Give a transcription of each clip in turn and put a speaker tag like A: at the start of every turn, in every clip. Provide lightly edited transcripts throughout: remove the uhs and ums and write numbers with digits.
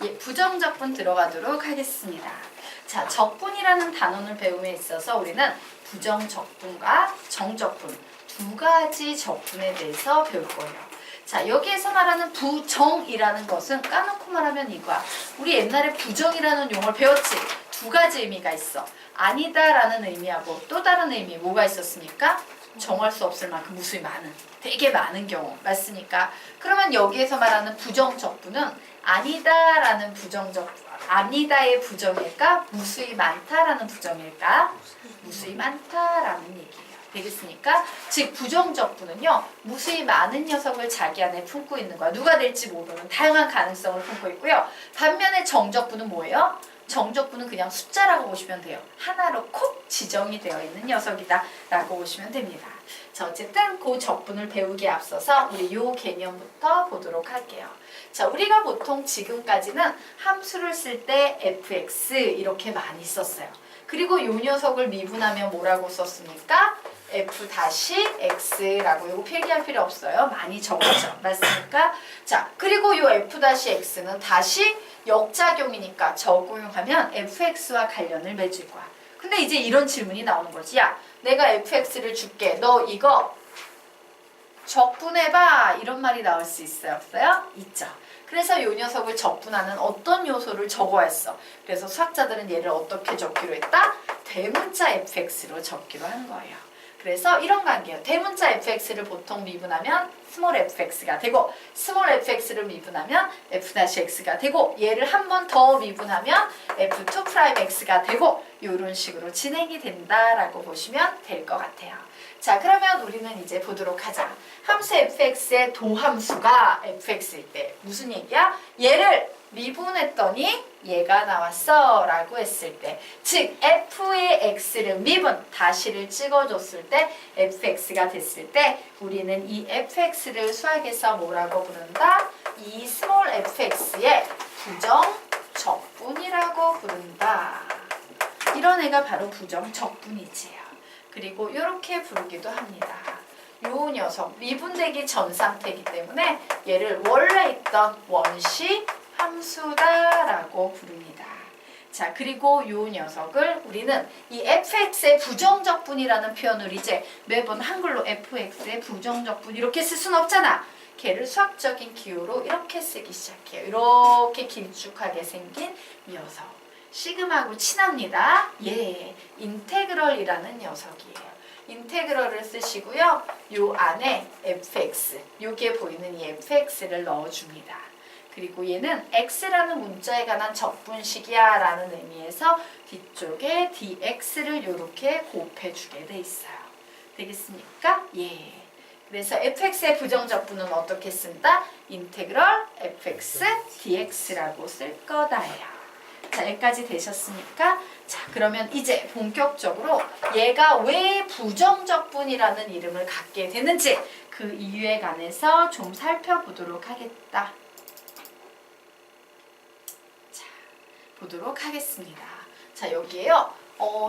A: 예, 부정적분 들어가도록 하겠습니다. 자, 적분이라는 단원을 배움에 있어서 우리는 부정적분과 정적분 두 가지 적분에 대해서 배울 거예요. 자, 여기에서 말하는 부정이라는 것은 까놓고 말하면 이거야. 우리 옛날에 부정이라는 용어를 배웠지? 두 가지 의미가 있어. 아니다라는 의미하고 또 다른 의미 뭐가 있었습니까? 정할 수 없을 만큼 무수히 많은, 되게 많은 경우 맞습니까? 그러면 여기에서 말하는 부정적분은 아니다라는 아니다의 부정일까? 무수히 많다라는 부정일까? 무수히 많다라는 얘기예요. 되겠습니까? 즉 부정적분은요, 무수히 많은 녀석을 자기 안에 품고 있는 거야. 누가 될지 모르는 다양한 가능성을 품고 있고요. 반면에 정적분은 뭐예요? 정적분은 그냥 숫자라고 보시면 돼요. 하나로 콕 지정이 되어 있는 녀석이다 라고 보시면 됩니다. 자, 어쨌든 그 적분을 배우기에 앞서서 우리 요 개념부터 보도록 할게요. 자, 우리가 보통 지금까지는 함수를 쓸 때 fx 이렇게 많이 썼어요. 그리고 요 녀석을 미분하면 뭐라고 썼습니까? f-x라고 이거 필기할 필요 없어요. 많이 적었죠. 맞습니까? 자, 그리고 요 f-x는 다시 역작용이니까 적용하면 fx와 관련을 맺을 거야. 근데 이제 이런 질문이 나오는 거지. 야, 내가 fx를 줄게. 너 이거 적분해봐. 이런 말이 나올 수 있어요? 없어요? 있죠. 그래서 이 녀석을 적분하는 어떤 요소를 적어야 했어. 그래서 수학자들은 얘를 어떻게 적기로 했다? 대문자 fx로 적기로 한 거예요. 그래서 이런 관계예요. 대문자 fx를 보통 미분하면 스몰 fx가 되고, 스몰 fx를 미분하면 f-x가 되고, 얘를 한 번 더 미분하면 f2'x가 되고, 이런 식으로 진행이 된다라고 보시면 될 것 같아요. 자, 그러면 우리는 이제 보도록 하자. 함수 fx의 도함수가 fx일 때 무슨 얘기야? 얘를 미분했더니 얘가 나왔어 라고 했을 때, 즉 f의 x를 미분, 다시를 찍어줬을 때 fx가 됐을 때 우리는 이 fx를 수학에서 뭐라고 부른다? 이 스몰 fx의 부정적분이라고 부른다. 이런 애가 바로 부정적분이지요. 그리고 이렇게 부르기도 합니다. 요 녀석 미분되기 전 상태이기 때문에 얘를 원래 있던 원시 함수다라고 부릅니다. 자, 그리고 요 녀석을 우리는 이 fx의 부정적분이라는 표현을 이제 매번 한글로 fx의 부정적분 이렇게 쓸 수는 없잖아. 걔를 수학적인 기호로 이렇게 쓰기 시작해요. 이렇게 길쭉하게 생긴 녀석. 시그마하고 친합니다. 예, 인테그럴이라는 녀석이에요. 인테그럴을 쓰시고요. 요 안에 fx, 여기에 보이는 이 fx를 넣어줍니다. 그리고 얘는 x라는 문자에 관한 적분식이야 라는 의미에서 뒤쪽에 dx를 이렇게 곱해주게 돼 있어요. 되겠습니까? 예. 그래서 fx의 부정적분은 어떻게 쓴다? 인테그럴 fx dx라고 쓸 거다예요. 자, 여기까지 되셨습니까? 자, 그러면 이제 본격적으로 얘가 왜 부정적분이라는 이름을 갖게 되는지 그 이유에 관해서 좀 살펴보도록 하겠다. 자, 보도록 하겠습니다. 자, 여기에요.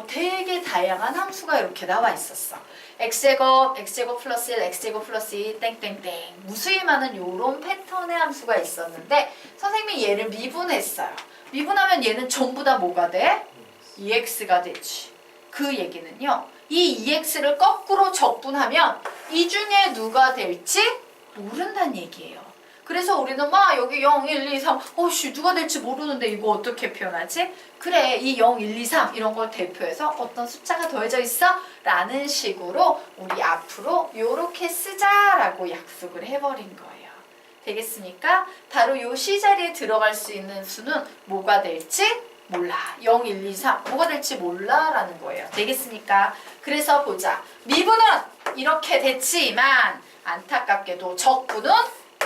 A: 되게 다양한 함수가 이렇게 나와 있었어. x제곱, x제곱 플러스 1, x제곱 플러스 2, 땡땡땡. 무수히 많은 요런 패턴의 함수가 있었는데 선생님이 얘를 미분했어요. 미분하면 얘는 전부 다 뭐가 돼? 2x가 되지. 그 얘기는요. 이 2x를 거꾸로 적분하면 이 중에 누가 될지 모른다는 얘기예요. 그래서 우리는 막 여기 0, 1, 2, 3 어씨 누가 될지 모르는데 이거 어떻게 표현하지? 그래 이 0, 1, 2, 3 이런 걸 대표해서 어떤 숫자가 더해져 있어? 라는 식으로 우리 앞으로 요렇게 쓰자라고 약속을 해버린 거예요. 되겠습니까? 바로 요 C자리에 들어갈 수 있는 수는 뭐가 될지 몰라. 0, 1, 2, 3 뭐가 될지 몰라 라는 거예요. 되겠습니까? 그래서 보자. 미분은 이렇게 됐지만 안타깝게도 적분은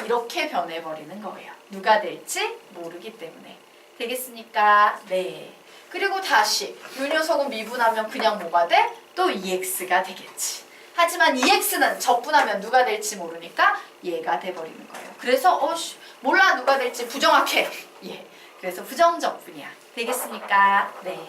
A: 이렇게 변해버리는 거예요. 누가 될지 모르기 때문에. 되겠습니까? 네. 그리고 다시 이 녀석은 미분하면 그냥 뭐가 돼? 또 2x가 되겠지. 하지만 2x는 적분하면 누가 될지 모르니까 얘가 돼버리는 거예요. 그래서 몰라 누가 될지 부정확해. 예. 그래서 부정적분이야. 되겠습니까? 네.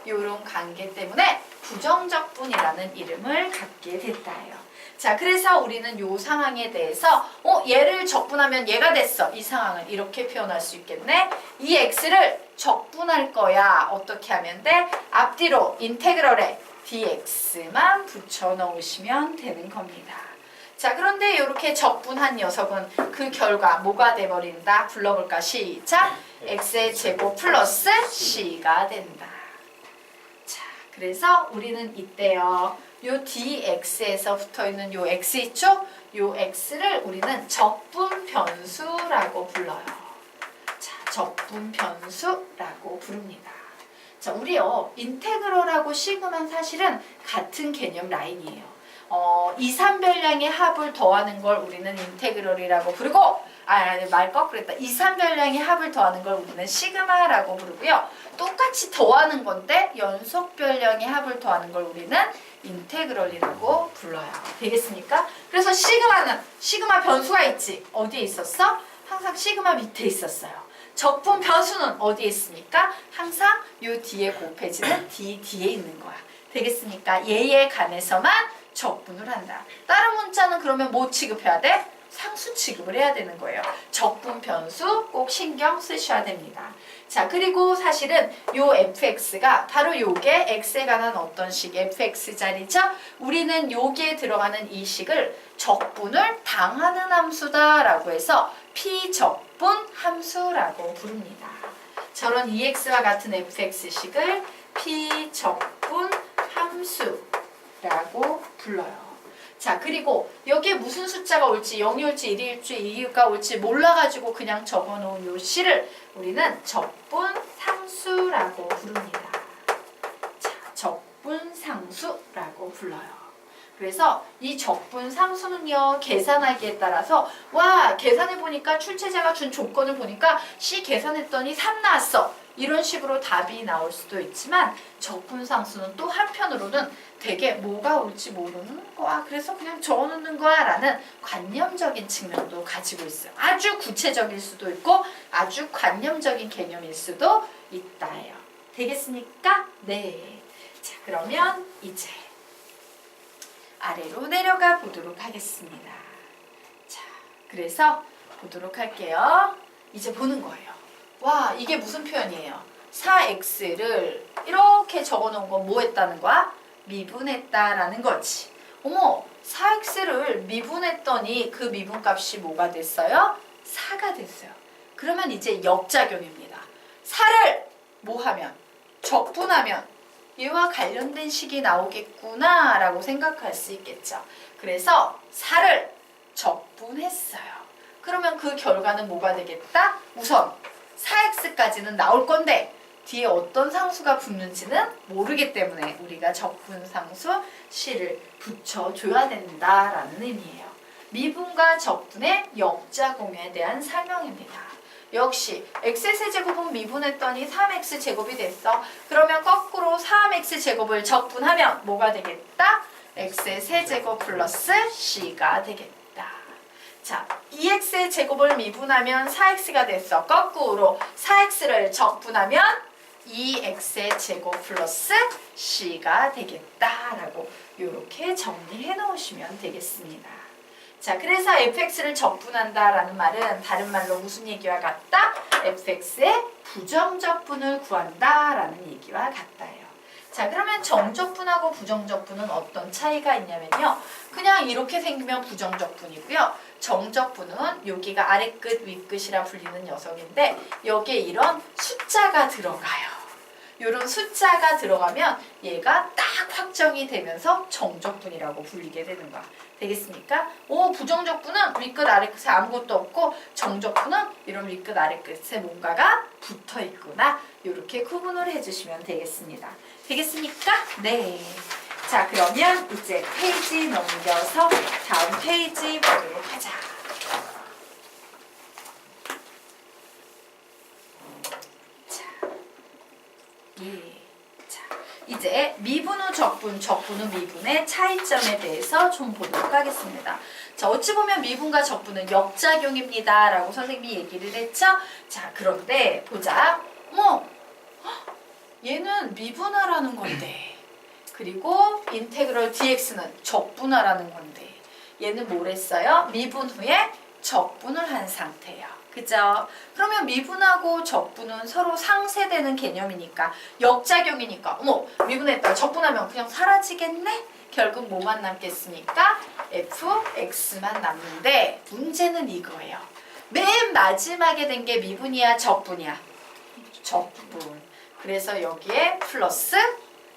A: 요런 관계 때문에 부정적분이라는 이름을 갖게 됐다요. 자, 그래서 우리는 요 상황에 대해서 얘를 적분하면 얘가 됐어. 이 상황을 이렇게 표현할 수 있겠네. 이 x를 적분할 거야. 어떻게 하면 돼? 앞뒤로 인테그럴에 dx만 붙여 넣으시면 되는 겁니다. 자, 그런데 이렇게 적분한 녀석은 그 결과 뭐가 돼버린다? 불러볼까? 시작! x의 제곱 플러스 c가 된다. 자, 그래서 우리는 이때요. 요 dx에서 붙어있는 요 x 있죠? 요 x를 우리는 적분 변수라고 불러요. 자, 적분 변수라고 부릅니다. 자, 우리요. 인테그럴하고 식은 사실은 같은 개념 라인이에요. 2, 3별량의 합을 더하는 걸 우리는 인테그럴이라고 부르고 말 거꾸로 2, 3별량의 합을 더하는 걸 우리는 시그마라고 부르고요. 똑같이 더하는 건데 연속별량의 합을 더하는 걸 우리는 인테그럴이라고 불러요. 되겠습니까? 그래서 시그마 변수가 있지. 어디에 있었어? 항상 시그마 밑에 있었어요. 적분 변수는 어디에 있습니까? 항상 요 뒤에 곱해지는 뒤에 있는 거야. 되겠습니까? 얘에 관해서만 적분을 한다. 다른 문자는 그러면 뭐 취급해야 돼? 상수 취급을 해야 되는 거예요. 적분 변수 꼭 신경 쓰셔야 됩니다. 자, 그리고 사실은 요 fx가 바로 요게 x에 관한 어떤 식 fx 자리죠? 우리는 요기에 들어가는 이 식을 적분을 당하는 함수다라고 해서 피적분 함수라고 부릅니다. 저런 ex와 같은 fx식을 피적분 함수라고 불러요. 자, 그리고 여기에 무슨 숫자가 올지 0이 올지 1이 올지 2가 올지 몰라가지고 그냥 적어놓은 요 시를 우리는 적분상수라고 부릅니다. 자, 적분상수라고 불러요. 그래서 이 적분상수는요, 계산하기에 따라서 계산해보니까 출제자가 준 조건을 보니까 C 계산했더니 3 나왔어. 이런 식으로 답이 나올 수도 있지만 적분상수는 또 한편으로는 되게 뭐가 올지 모르는 거야. 그래서 그냥 적어놓는 거야 라는 관념적인 측면도 가지고 있어요. 아주 구체적일 수도 있고 아주 관념적인 개념일 수도 있다요. 되겠습니까? 네. 자, 그러면 이제 아래로 내려가 보도록 하겠습니다. 자, 그래서 보도록 할게요. 이제 보는 거예요. 이게 무슨 표현이에요? 4x를 이렇게 적어놓은 건 뭐 했다는 거야? 미분했다라는 거지. 어머, 4x를 미분했더니 그 미분값이 뭐가 됐어요? 4가 됐어요. 그러면 이제 역작용입니다. 4를 뭐 하면? 적분하면 얘와 관련된 식이 나오겠구나 라고 생각할 수 있겠죠. 그래서 4를 적분했어요. 그러면 그 결과는 뭐가 되겠다? 우선 4x까지는 나올 건데 뒤에 어떤 상수가 붙는지는 모르기 때문에 우리가 적분상수 c를 붙여줘야 된다라는 의미예요. 미분과 적분의 역작용에 대한 설명입니다. 역시 x의 세제곱은 미분했더니 3x제곱이 됐어. 그러면 거꾸로 3x제곱을 적분하면 뭐가 되겠다? x의 세제곱 플러스 c가 되겠다. 자, 2x의 제곱을 미분하면 4x가 됐어. 거꾸로 4x를 적분하면 2x의 제곱 플러스 c가 되겠다라고 이렇게 정리해 놓으시면 되겠습니다. 자, 그래서 fx를 적분한다라는 말은 다른 말로 무슨 얘기와 같다? fx의 부정적분을 구한다라는 얘기와 같다요. 자, 그러면 정적분하고 부정적분은 어떤 차이가 있냐면요. 그냥 이렇게 생기면 부정적분이고요. 정적분은 여기가 아래끝, 윗끝이라 불리는 녀석인데 여기에 이런 숫자가 들어가요. 이런 숫자가 들어가면 얘가 딱 확정이 되면서 정적분이라고 불리게 되는 거야. 되겠습니까? 부정적분은 윗끝, 아래끝에 아무것도 없고 정적분은 이런 윗끝, 아래끝에 뭔가가 붙어있구나. 이렇게 구분을 해주시면 되겠습니다. 되겠습니까? 네. 자, 그러면 이제 페이지 넘겨서 다음 페이지 보도록 하자. 자, 이제 미분 후 적분, 적분 후 미분의 차이점에 대해서 좀 보도록 하겠습니다. 자, 어찌 보면 미분과 적분은 역작용입니다 라고 선생님이 얘기를 했죠? 자, 그런데 보자. 얘는 미분하라는 건데 그리고 인테그럴 dx는 적분하라는 건데 얘는 뭘 했어요? 미분 후에 적분을 한 상태예요. 그죠? 그러면 미분하고 적분은 서로 상쇄되는 개념이니까 역작용이니까 어머 미분했다 적분하면 그냥 사라지겠네? 결국 뭐만 남겠습니까? fx만 남는데 문제는 이거예요. 맨 마지막에 된 게 미분이야 적분이야? 적분. 그래서 여기에 플러스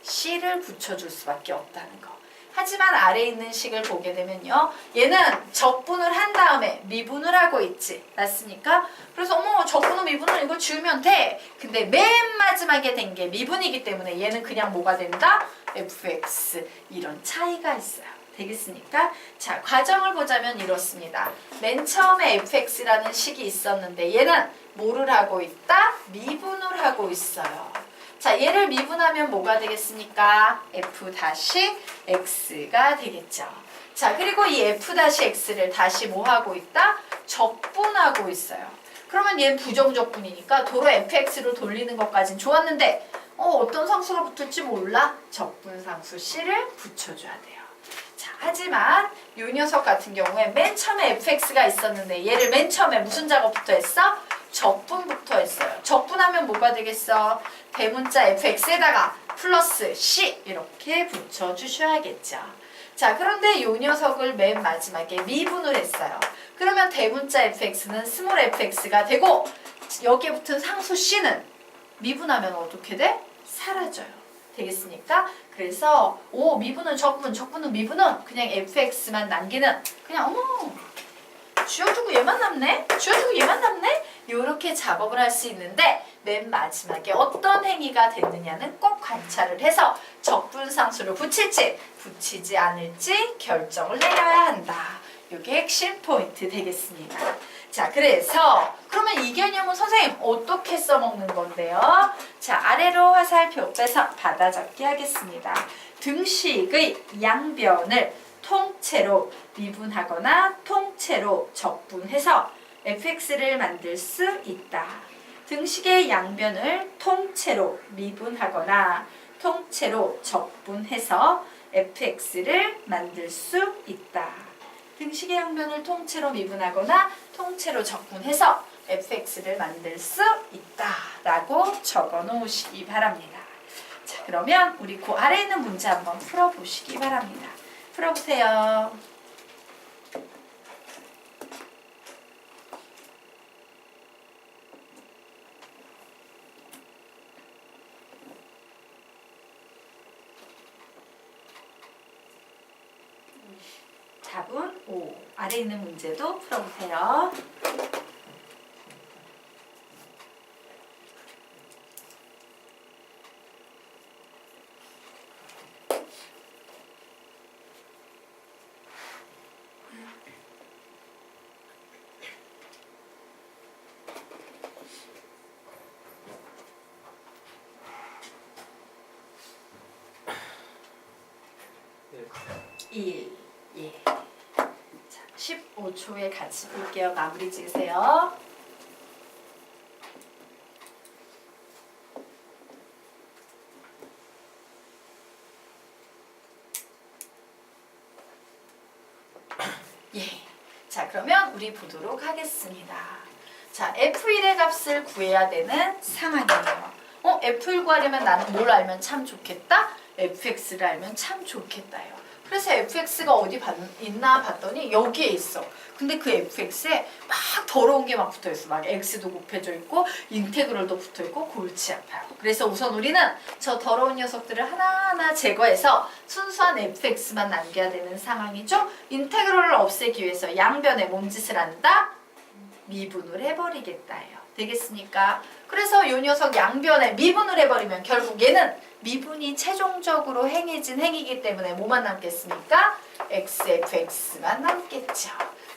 A: c를 붙여줄 수밖에 없다는 거. 하지만 아래에 있는 식을 보게 되면요. 얘는 적분을 한 다음에 미분을 하고 있지. 맞습니까? 그래서 어머 적분은 미분은 이거 지우면 돼. 근데 맨 마지막에 된 게 미분이기 때문에 얘는 그냥 뭐가 된다? fx. 이런 차이가 있어요. 되겠습니까? 자, 과정을 보자면 이렇습니다. 맨 처음에 fx라는 식이 있었는데 얘는 뭐를 하고 있다? 미분을 하고 있어요. 자, 얘를 미분하면 뭐가 되겠습니까? f-x가 되겠죠. 자, 그리고 이 f-x를 다시 뭐 하고 있다? 적분하고 있어요. 그러면 얘는 부정적분이니까 도로 fx로 돌리는 것까진 좋았는데 어떤 상수가 붙을지 몰라? 적분상수 c를 붙여줘야 돼요. 자, 하지만 이 녀석 같은 경우에 맨 처음에 fx가 있었는데 얘를 맨 처음에 무슨 작업부터 했어? 적분부터 했어요. 적분하면 뭐가 되겠어? 대문자 fx에다가 플러스 c 이렇게 붙여주셔야겠죠. 자, 그런데 이 녀석을 맨 마지막에 미분을 했어요. 그러면 대문자 fx는 스몰 fx가 되고 여기에 붙은 상수 c는 미분하면 어떻게 돼? 사라져요. 되겠습니까? 그래서 미분은 적분, 적분은 미분은 그냥 fx만 남기는 그냥 어머 쥐어주고 얘만 남네? 쥐어주고 얘만 남네? 이렇게 작업을 할 수 있는데 맨 마지막에 어떤 행위가 됐느냐는 꼭 관찰을 해서 적분상수를 붙일지 붙이지 않을지 결정을 내려야 한다. 이게 핵심 포인트 되겠습니다. 자, 그래서 그러면 이 개념은 선생님 어떻게 써먹는 건데요? 자, 아래로 화살표 빼서 받아적기 하겠습니다. 등식의 양변을 통째로 미분하거나 통째로 적분해서 fx를 만들 수 있다. 등식의 양변을 통째로 미분하거나 통째로 적분해서 fx를 만들 수 있다. 등식의 양변을 통째로 미분하거나 통째로 적분해서 fx를 만들 수 있다 라고 적어 놓으시기 바랍니다. 자, 그러면 우리 그 아래에 있는 문제 한번 풀어보시기 바랍니다. 풀어보세요. 답은 5. 아래에 있는 문제도 풀어보세요.
B: 네.
A: 1. 예. 자, 15초에 같이 볼게요. 마무리 지으세요. 예. 자, 그러면 우리 보도록 하겠습니다. 자, F1의 값을 구해야 되는 상황이에요. F1 구하려면 나는 뭘 알면 참 좋겠다? fx를 알면 참 좋겠다요. 그래서 fx가 어디 있나 봤더니 여기에 있어. 근데 그 fx에 막 더러운 게 막 붙어있어. 막 x도 곱해져 있고 인테그럴도 붙어있고 골치 아파요. 그래서 우선 우리는 저 더러운 녀석들을 하나하나 제거해서 순수한 fx만 남겨야 되는 상황이죠. 인테그럴을 없애기 위해서 양변에 뭔 짓을 한다? 미분을 해버리겠다예요. 되겠습니까? 그래서 이 녀석 양변에 미분을 해버리면 결국 얘는 미분이 최종적으로 행해진 행위이기 때문에 뭐만 남겠습니까? xfx만 남겠죠.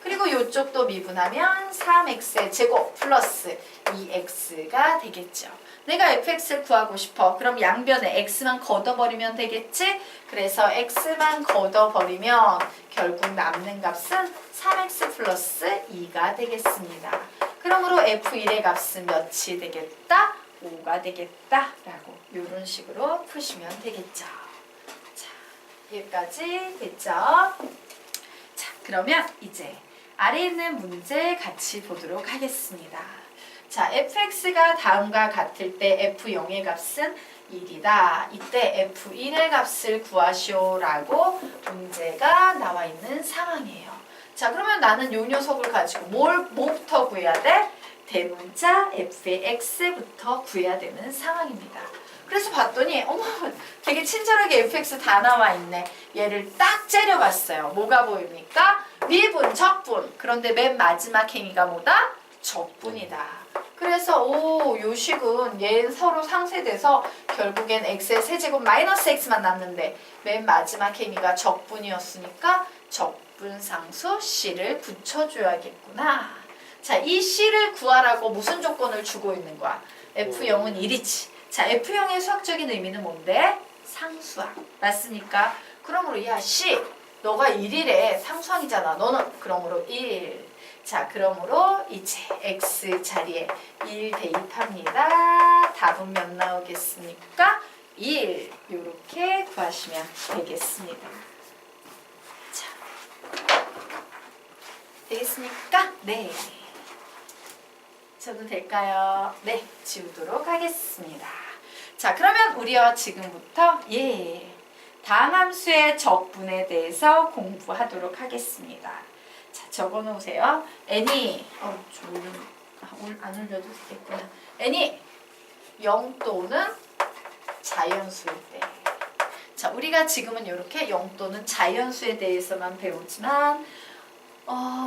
A: 그리고 이쪽도 미분하면 3x의 제곱 플러스 2x가 되겠죠. 내가 fx를 구하고 싶어. 그럼 양변에 x만 걷어버리면 되겠지? 그래서 x만 걷어버리면 결국 남는 값은 3x 플러스 2가 되겠습니다. 그러므로 f1의 값은 몇이 되겠다? 5가 되겠다 라고 이런 식으로 푸시면 되겠죠. 자, 여기까지 됐죠? 자, 그러면 이제 아래에 있는 문제 같이 보도록 하겠습니다. 자, fx가 다음과 같을 때 f0의 값은 1이다. 이때 f1의 값을 구하시오라고 문제가 나와 있는 상황이에요. 자, 그러면 나는 요 녀석을 가지고 뭐부터 구해야 돼? 대문자 f의 x부터 구해야 되는 상황입니다. 그래서 봤더니 어머 되게 친절하게 fx 다 나와 있네. 얘를 딱 째려봤어요. 뭐가 보입니까? 미분, 적분. 그런데 맨 마지막 행위가 뭐다? 적분이다. 그래서 요 식은 얘 서로 상쇄돼서 결국엔 x의 세제곱 마이너스 x만 남는데 맨 마지막 행위가 적분이었으니까 적분상수 c를 붙여줘야겠구나. 자, 이 c를 구하라고 무슨 조건을 주고 있는 거야? f0은 1이지. 자, F형의 수학적인 의미는 뭔데? 상수항. 맞습니까? 그러므로 야, C, 너가 1이래. 상수항이잖아. 너는 그러므로 1. 자, 그러므로 이제 X 자리에 1 대입합니다. 답은 몇 나오겠습니까? 1. 이렇게 구하시면 되겠습니다. 자, 되겠습니까? 네. 저도 될까요? 네, 지우도록 하겠습니다. 자, 그러면 우리요 지금부터 다음 함수의 적분에 대해서 공부하도록 하겠습니다. 자, 적어놓으세요. n이 안 올려도 되겠구나. n이 0 또는 자연수일 때. 자, 우리가 지금은 이렇게 0 또는 자연수에 대해서만 배우지만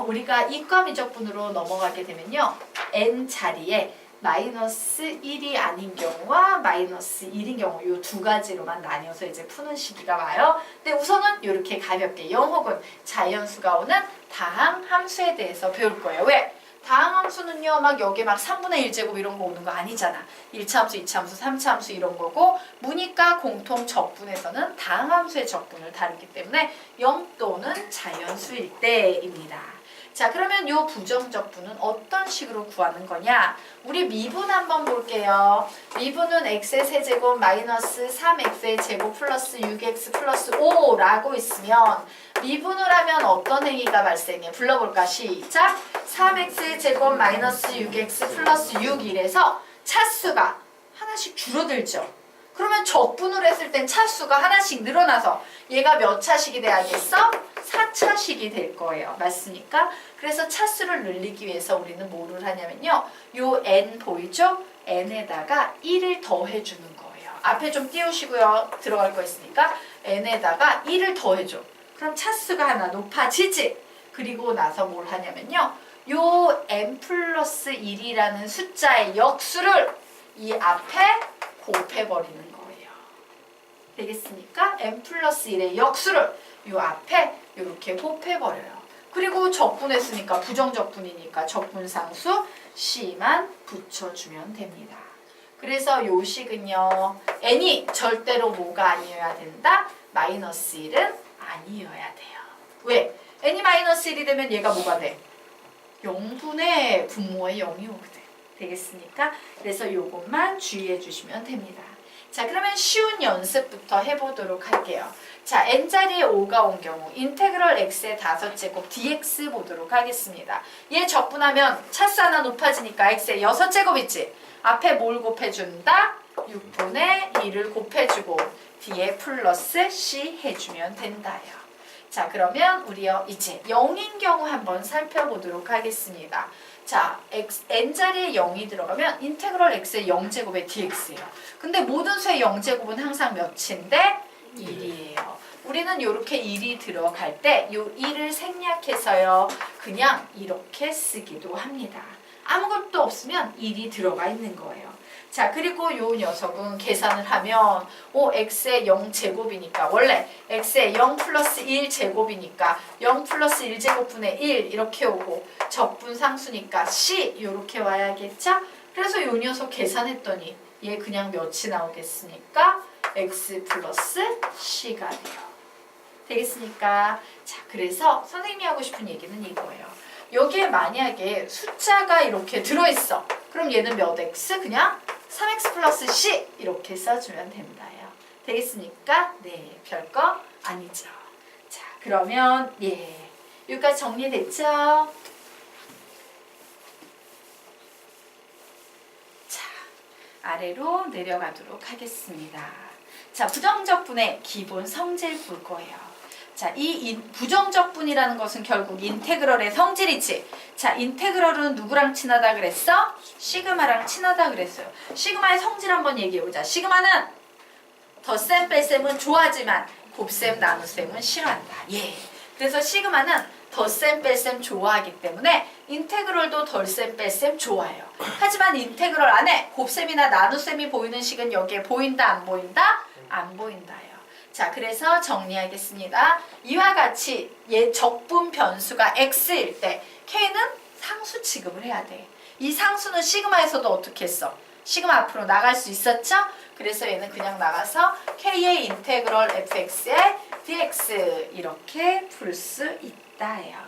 A: 우리가 이과 미적분으로 넘어가게 되면요. n 자리에 마이너스 1이 아닌 경우와 마이너스 1인 경우 이 두 가지로만 나뉘어서 이제 푸는 시기가 와요. 근데 우선은 이렇게 가볍게 0 혹은 자연수가 오는 다항 함수에 대해서 배울 거예요. 왜? 다항 함수는요, 막 여기 막 3분의 1제곱 이런 거 오는 거 아니잖아. 1차 함수, 2차 함수, 3차 함수 이런 거고 문이과 공통 적분에서는 다항 함수의 적분을 다루기 때문에 0 또는 자연수일 때입니다. 자, 그러면 이 부정적분은 어떤 식으로 구하는 거냐? 우리 미분 한번 볼게요. 미분은 x의 세제곱 마이너스 3x의 제곱 플러스 6x 플러스 5라고 있으면 미분을 하면 어떤 행위가 발생해? 불러볼까? 시작! 3x의 제곱 마이너스 6x 플러스 6 이래서 차수가 하나씩 줄어들죠. 그러면 적분을 했을 땐 차수가 하나씩 늘어나서 얘가 몇 차식이 돼야겠어? 4차식이 될 거예요. 맞습니까? 그래서 차수를 늘리기 위해서 우리는 뭐를 하냐면요. 요 n 보이죠? n에다가 1을 더해주는 거예요. 앞에 좀 띄우시고요. 들어갈 거 있으니까 n에다가 1을 더해줘. 그럼 차수가 하나 높아지지? 그리고 나서 뭘 하냐면요. 요 n 플러스 1이라는 숫자의 역수를 이 앞에 곱해버리는 거예요. 되겠습니까? n 플러스 1의 역수를 이 앞에 이렇게 곱해버려요. 그리고 적분했으니까 부정적분이니까 적분상수 C만 붙여주면 됩니다. 그래서 요 식은요. n이 절대로 뭐가 아니어야 된다? 마이너스 1은 아니어야 돼요. 왜? n이 마이너스 1이 되면 얘가 뭐가 돼? 0분의 분모의 0이 오거든. 되겠습니까? 그래서 요것만 주의해 주시면 됩니다. 자, 그러면 쉬운 연습부터 해보도록 할게요. 자, n자리에 5가 온 경우 인테그럴 x의 5제곱 dx 보도록 하겠습니다. 얘 적분하면 차수 하나 높아지니까 x의 6제곱 있지? 앞에 뭘 곱해준다? 6분의 1을 곱해주고 뒤에 플러스 c 해주면 된다요. 자, 그러면 우리요 이제 0인 경우 한번 살펴보도록 하겠습니다. 자, n자리에 0이 들어가면 인테그럴 x의 0제곱의 dx예요. 근데 모든 수의 0제곱은 항상 몇인데? 1이에요. 우리는 이렇게 1이 들어갈 때 이 1을 생략해서요. 그냥 이렇게 쓰기도 합니다. 아무것도 없으면 1이 들어가 있는 거예요. 자, 그리고 요 녀석은 계산을 하면 x의 0제곱이니까 원래 x의 0 플러스 1제곱이니까 0 플러스 1제곱분의 1 이렇게 오고 적분상수니까 c 이렇게 와야겠죠? 그래서 요 녀석 계산했더니 얘 그냥 몇이 나오겠습니까? x 플러스 c가 돼요. 되겠습니까? 자, 그래서 선생님이 하고 싶은 얘기는 이거예요. 여기에 만약에 숫자가 이렇게 들어있어. 그럼 얘는 몇 x? 그냥 3x 플러스 c 이렇게 써주면 된다요. 되겠습니까? 네, 별거 아니죠. 자, 그러면 여기까지 정리됐죠? 자, 아래로 내려가도록 하겠습니다. 자, 부정적분의 기본 성질 볼 거예요. 자, 이 부정적분이라는 것은 결국 인테그럴의 성질이지. 자, 인테그럴은 누구랑 친하다 그랬어? 시그마랑 친하다 그랬어요. 시그마의 성질 한번 얘기해보자. 시그마는 덧셈 뺄셈은 좋아하지만 곱셈 나눗셈은 싫어한다. 예. 그래서 시그마는 덧셈 뺄셈 좋아하기 때문에 인테그럴도 덧셈 뺄셈 좋아해요. 하지만 인테그럴 안에 곱셈이나 나눗셈이 보이는 식은 여기에 보인다 안 보인다? 안 보인다요. 자, 그래서 정리하겠습니다. 이와 같이 얘 적분 변수가 x일 때 k는 상수 취급을 해야 돼. 이 상수는 시그마에서도 어떻게 했어? 시그마 앞으로 나갈 수 있었죠? 그래서 얘는 그냥 나가서 k의 인테그럴 fx의 dx 이렇게 풀 수 있다예요.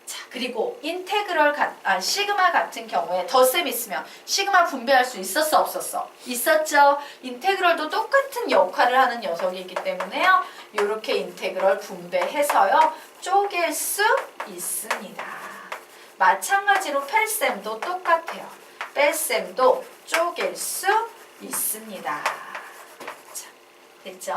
A: 자, 그리고 인테그럴 시그마 같은 경우에 덧셈 있으면 시그마 분배할 수 있었어 없었어? 있었죠. 인테그럴도 똑같은 역할을 하는 녀석이기 때문에요. 이렇게 인테그럴 분배해서요. 쪼갤 수 있습니다. 마찬가지로 뺄셈도 똑같아요. 뺄셈도 쪼갤 수 있습니다. 자, 됐죠?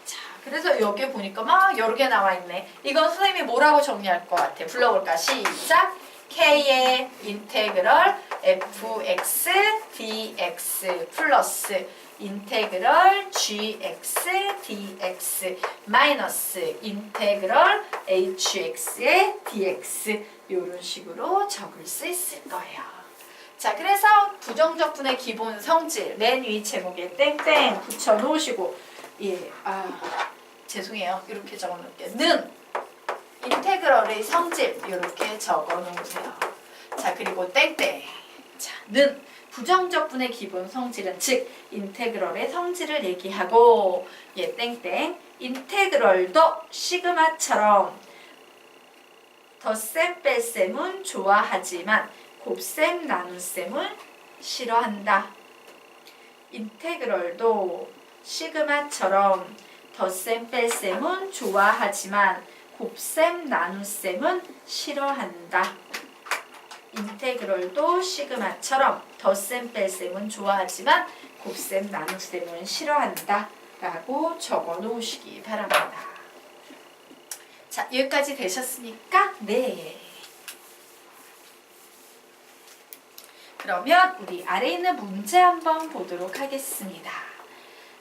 A: 자, 그래서 여기 보니까 막 여러 개 나와 있네. 이건 선생님이 뭐라고 정리할 것 같아? 불러볼까? 시작! k의 인테그럴 fx dx 플러스 인테그럴 gx dx 마이너스 인테그럴 hx의 dx 이런 식으로 적을 수 있을 거예요. 자, 그래서 부정적분의 기본 성질 맨 위 제목에 땡땡 붙여 놓으시고, 예, 죄송해요. 이렇게 적어 놓을게요. 는 인테그럴의 성질 이렇게 적어 놓으세요. 자, 그리고 땡땡. 자, 는 부정적분의 기본 성질은 즉 인테그럴의 성질을 얘기하고, 예, 땡땡. 인테그럴도 시그마처럼 덧셈 뺄셈은 좋아하지만 곱셈 나눗셈은 싫어한다. 인테그럴도 시그마처럼 덧셈 뺄셈은 좋아하지만 곱셈 나눗셈은 싫어한다. 인테그럴도 시그마처럼 덧셈 뺄셈은 좋아하지만 곱셈 나눗셈은 싫어한다 라고 적어 놓으시기 바랍니다. 자, 여기까지 되셨습니까? 네. 그러면 우리 아래 있는 문제 한번 보도록 하겠습니다.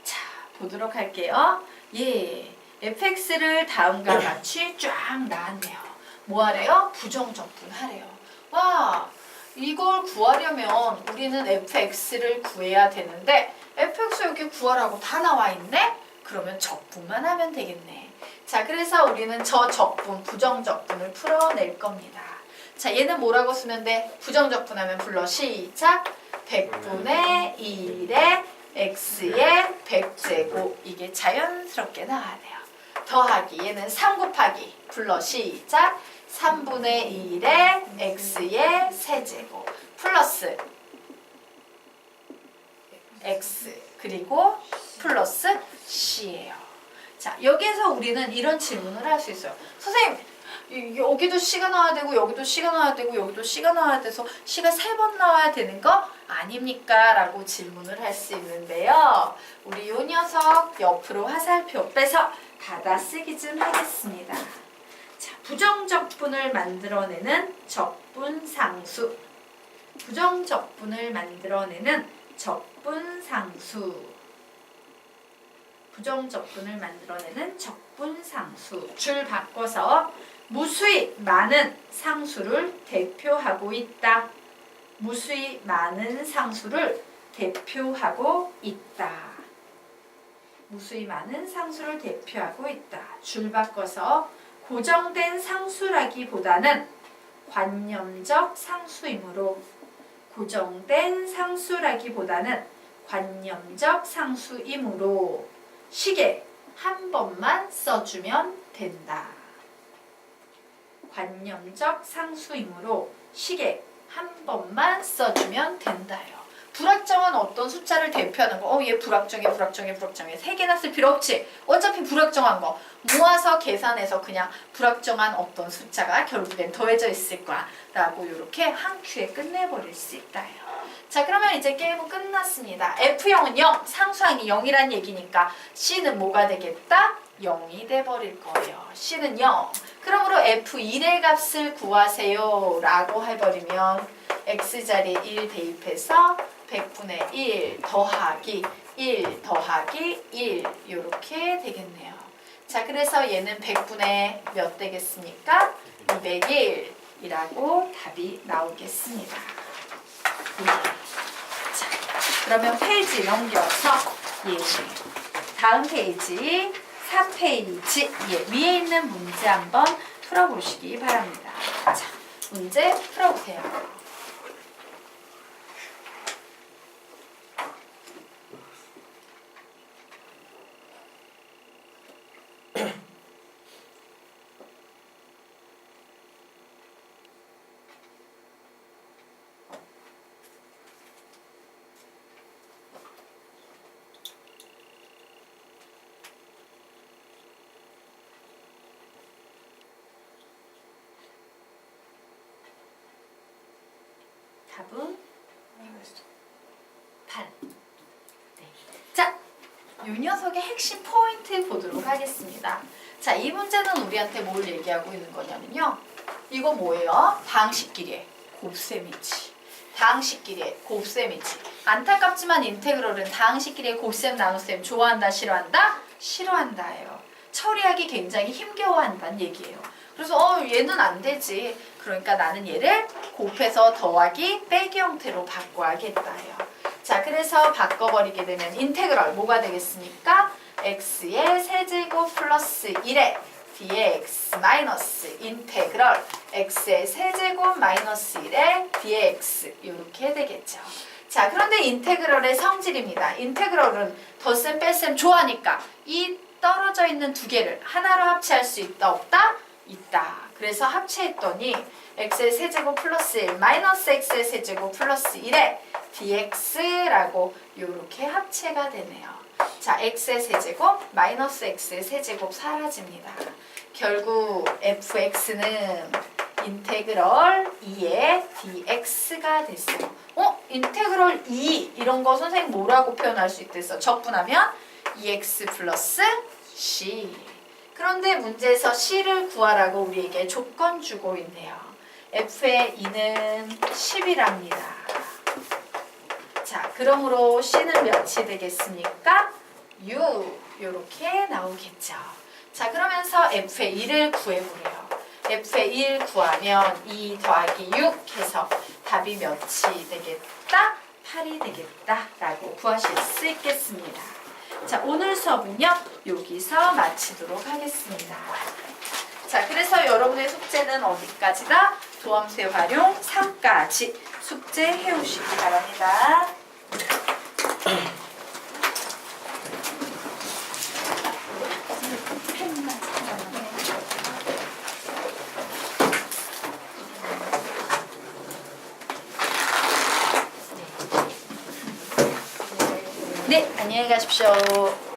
A: 자, 보도록 할게요. 예, fx를 다음과 같이 쫙 나왔네요. 뭐 하래요? 부정적분 하래요. 와, 이걸 구하려면 우리는 fx를 구해야 되는데 fx 여기 구하라고 다 나와 있네? 그러면 적분만 하면 되겠네. 자, 그래서 우리는 저 적분, 부정적분을 풀어낼 겁니다. 자, 얘는 뭐라고 쓰면 돼? 부정적분하면 불러. 시작! 100분의 1의 x의 100제곱. 이게 자연스럽게 나와야 돼요. 더하기. 얘는 3 곱하기. 불러. 시작! 3분의 1의 x의 세제곱. 플러스 x. 그리고 플러스 c예요. 자, 여기에서 우리는 이런 질문을 할 수 있어요. 선생님! 여기도 C가 나와야 되고 여기도 C가 나와야 되고 여기도 C가 나와야 돼서 C가 3번 나와야 되는 거 아닙니까? 라고 질문을 할 수 있는데요. 우리 요 녀석 옆으로 화살표 빼서 받아쓰기 좀 하겠습니다. 자, 부정적분을 만들어내는 적분상수. 부정적분을 만들어내는 적분상수. 부정적분을 만들어내는 적분상수. 줄 바꿔서 무수히 많은 상수를 대표하고 있다. 무수히 많은 상수를 대표하고 있다. 무수히 많은 상수를 대표하고 있다. 줄 바꿔서 고정된 상수라기보다는 관념적 상수이므로 고정된 상수라기보다는 관념적 상수이므로 식에 한 번만 써주면 된다. 관념적 상수이므로 식에 한 번만 써주면 된다요. 불확정한 어떤 숫자를 대표하는 거. 얘 불확정해. 3개나 쓸 필요 없지. 어차피 불확정한 거. 모아서 계산해서 그냥 불확정한 어떤 숫자가 결국엔 더해져 있을 거야. 라고 이렇게 한 큐에 끝내버릴 수 있다요. 자, 그러면 이제 게임은 끝났습니다. F0은 0, 상수항이 0이란 얘기니까 C는 뭐가 되겠다? 0이 돼버릴 거예요. C는 0. 그러므로 F1의 값을 구하세요. 라고 해버리면 X자리에 1 대입해서 100분의 1 더하기 1 더하기 1 이렇게 되겠네요. 자, 그래서 얘는 100분의 몇 되겠습니까? 201이라고 답이 나오겠습니다. 자, 그러면 페이지 넘겨서 다음 페이지 4페이지 위에 있는 문제 한번 풀어보시기 바랍니다. 자, 문제 풀어보세요. 답은 8. 네. 자, 이 녀석의 핵심 포인트 보도록 하겠습니다. 자, 이 문제는 우리한테 뭘 얘기하고 있는 거냐면요. 이거 뭐예요? 다항식끼리의 곱셈이지. 다항식끼리의 곱셈이지. 안타깝지만 인테그럴은 다항식끼리의 곱셈, 나눗셈 좋아한다, 싫어한다? 싫어한다예요. 처리하기 굉장히 힘겨워한다는 얘기예요. 그래서 얘는 안 되지. 그러니까 나는 얘를 곱해서 더하기 빼기 형태로 바꿔야겠다요. 자, 그래서 바꿔버리게 되면 인테그럴 뭐가 되겠습니까? x의 세제곱 플러스 1에 dx 마이너스 인테그럴 x의 세제곱 마이너스 1에 dx 이렇게 되겠죠. 자, 그런데 인테그럴의 성질입니다. 인테그럴은 덧셈 뺄셈 좋아하니까 이 떨어져 있는 두 개를 하나로 합치할 수 있다 없다? 있다. 그래서 합체했더니 x의 세제곱 플러스 1 마이너스 x의 세제곱 플러스 1에 dx라고 이렇게 합체가 되네요. 자, x의 세제곱 마이너스 x의 세제곱 사라집니다. 결국 fx는 인테그럴 2의 dx가 됐어요. 인테그럴 2 이런 거 선생님 뭐라고 표현할 수 있겠어? 적분하면 2x 플러스 c. 그런데 문제에서 c를 구하라고 우리에게 조건 주고 있네요. f의 2는 10이랍니다. 자, 그러므로 c는 몇이 되겠습니까? 6 이렇게 나오겠죠. 자, 그러면서 f의 2를 구해보래요. f의 1 구하면 2 더하기 6 해서 답이 몇이 되겠다? 8이 되겠다 라고 구하실 수 있겠습니다. 자, 오늘 수업은요 여기서 마치도록 하겠습니다. 자, 그래서 여러분의 숙제는 어디까지다? 도함수 활용 3까지 숙제해 오시기 바랍니다. 네, 안녕히 가십시오.